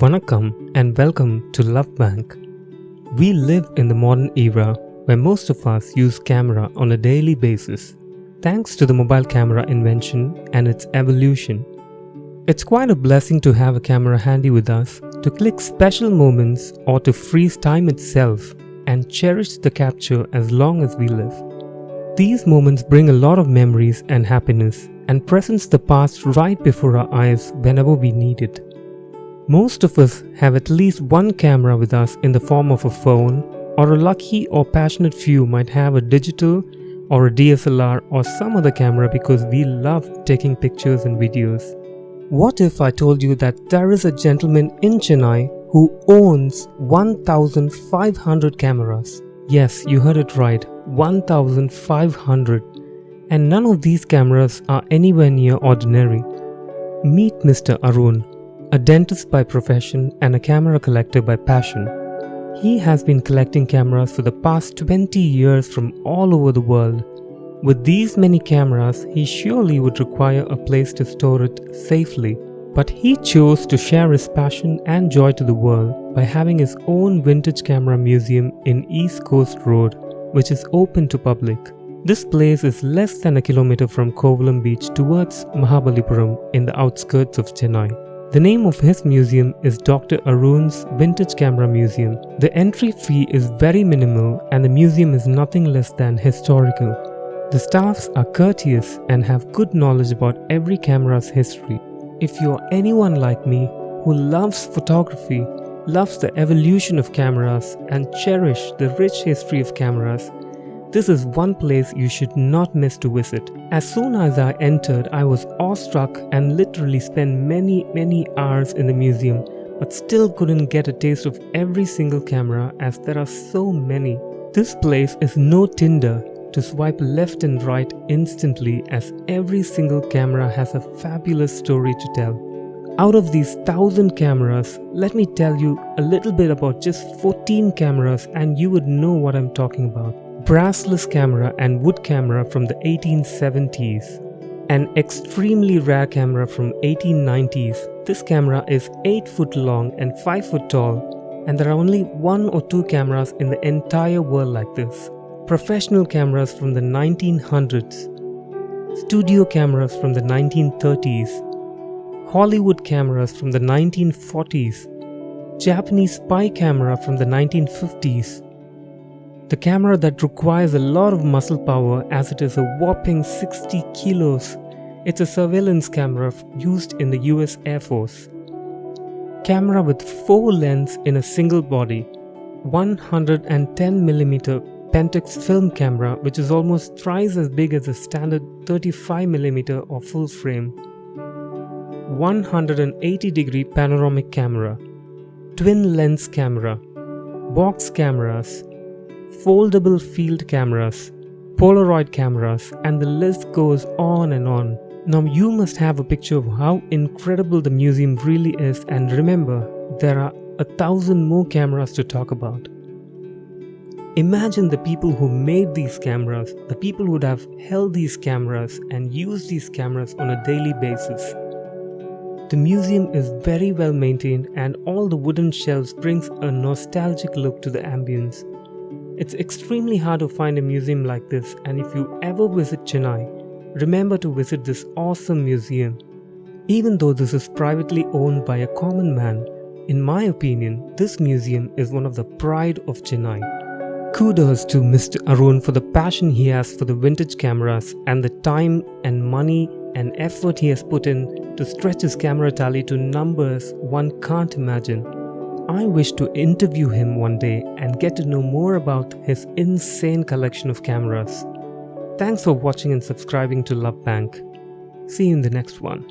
Vanakkam and welcome to Love Bank. We live in the modern era where most of us use camera on a daily basis, thanks to the mobile camera invention and its evolution. It's quite a blessing to have a camera handy with us to click special moments or to freeze time itself and cherish the capture as long as we live. These moments bring a lot of memories and happiness and presents the past right before our eyes whenever we need it. Most of us have at least one camera with us in the form of a phone, or a lucky or passionate few might have a digital or a DSLR or some other camera because we love taking pictures and videos. What if I told you that there is a gentleman in Chennai who owns 1,500 cameras? Yes, you heard it right, 1,500. And none of these cameras are anywhere near ordinary. Meet Mr. Arun, a dentist by profession and a camera collector by passion. He has been collecting cameras for the past 20 years from all over the world. With these many cameras, he surely would require a place to store it safely. But he chose to share his passion and joy to the world by having his own vintage camera museum in East Coast Road, which is open to public. This place is less than a kilometer from Kovalam Beach towards Mahabalipuram in the outskirts of Chennai. The name of his museum is Dr. Arun's Vintage Camera Museum. The entry fee is very minimal and the museum is nothing less than historical. The staffs are courteous and have good knowledge about every camera's history. If you are anyone like me who loves photography, loves the evolution of cameras and cherish the rich history of cameras, this is one place you should not miss to visit. As soon as I entered, I was awestruck and literally spent many hours in the museum, but still couldn't get a taste of every single camera as there are so many. This place is no Tinder to swipe left and right instantly, as every single camera has a fabulous story to tell. Out of these 1,000 cameras, let me tell you a little bit about just 14 cameras and you would know what I'm talking about. Brassless camera and wood camera from the 1870s. An extremely rare camera from 1890s. This camera is 8 foot long and 5 foot tall, and there are only 1 or 2 cameras in the entire world like this. Professional cameras from the 1900s. Studio cameras from the 1930s. Hollywood cameras from the 1940s. Japanese spy camera from the 1950s. The camera that requires a lot of muscle power as it is a whopping 60 kilos. It's a surveillance camera used in the US Air Force. Camera with 4 lenses in a single body. 110mm Pentax film camera, which is almost thrice as big as a standard 35mm or full frame. 180-degree panoramic camera. Twin lens camera. Box cameras. Foldable field cameras, Polaroid cameras, and the list goes on and on. Now you must have a picture of how incredible the museum really is, and remember, there are 1,000 more cameras to talk about. Imagine the people who made these cameras, the people who would have held these cameras and used these cameras on a daily basis. The museum is very well maintained and all the wooden shelves brings a nostalgic look to the ambience. It's extremely hard to find a museum like this, and if you ever visit Chennai, remember to visit this awesome museum. Even though this is privately owned by a common man, in my opinion, this museum is one of the pride of Chennai. Kudos to Mr. Arun for the passion he has for the vintage cameras and the time and money and effort he has put in to stretch his camera tally to numbers one can't imagine. I wish to interview him one day and get to know more about his insane collection of cameras. Thanks for watching and subscribing to Love Bank. See you in the next one.